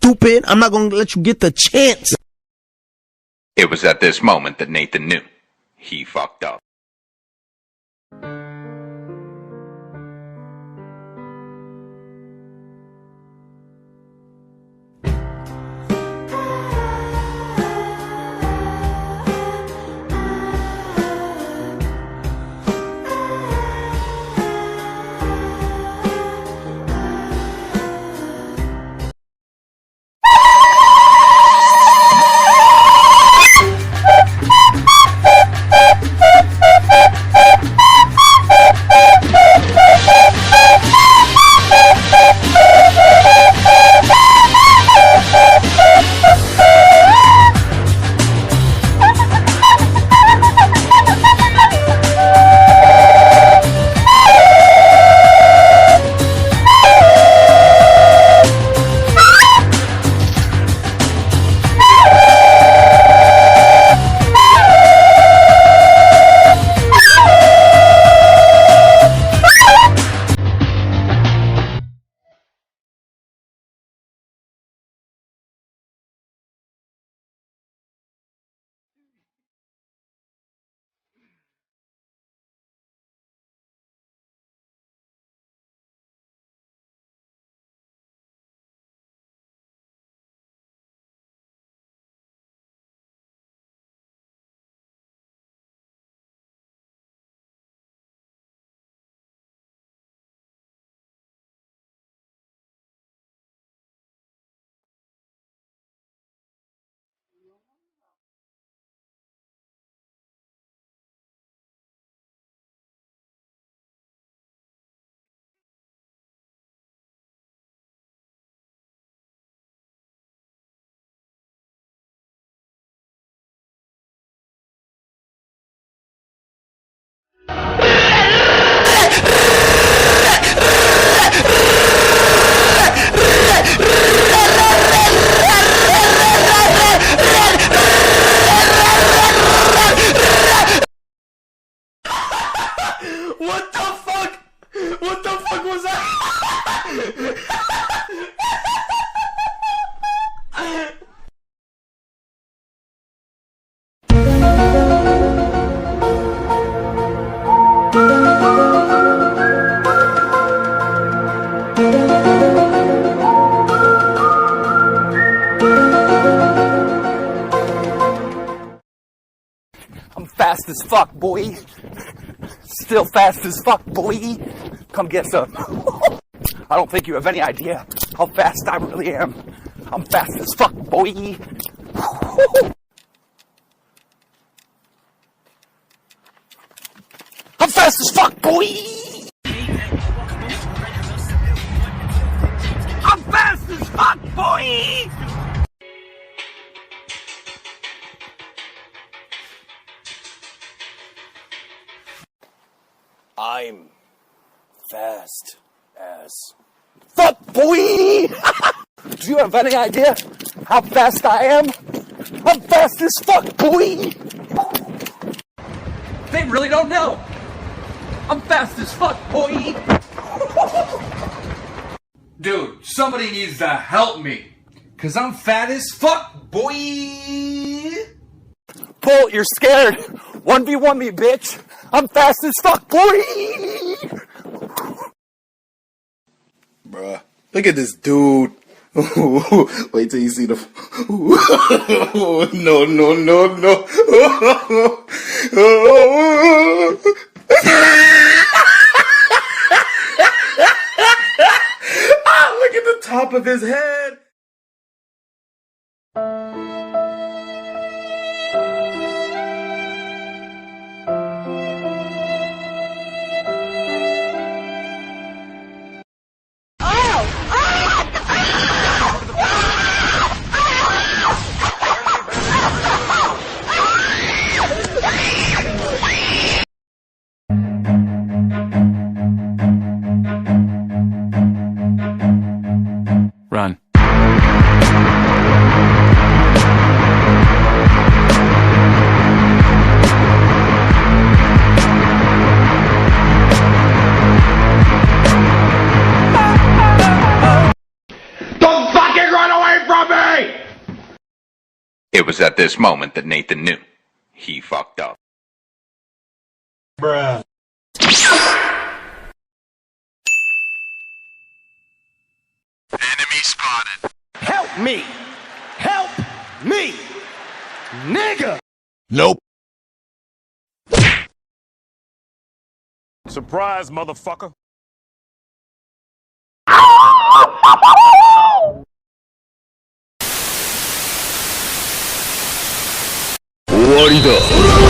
stupid. I'm not gonna let you get the chance. It was at this moment that Nathan knew he fucked up. What the fuck? What the fuck was that? I'm fast as fuck, boy. Still fast as fuck, boy. Come get some. I don't think you have any idea how fast I really am. I'm fast as fuck, boy. I'm fast as fuck, boy. I'm fast as fuck, boy. I'm fast as fuck, boy! Do you have any idea how fast I am? I'm fast as fuck, boy! They really don't know. I'm fast as fuck, boy! Dude, somebody needs to help me. Cause I'm fat as fuck, boy! Bull, you're scared. 1v1 me, bitch. I'm fast as fuck, boy! Bruh, look at this dude. Wait till you see the. No, no, no, no. Ah, look at the top of his head. Run. It was at this moment that Nathan knew. He fucked up. Bruh. Enemy spotted. Help me! Help me! Nigga! Nope. Surprise, motherfucker. Warida.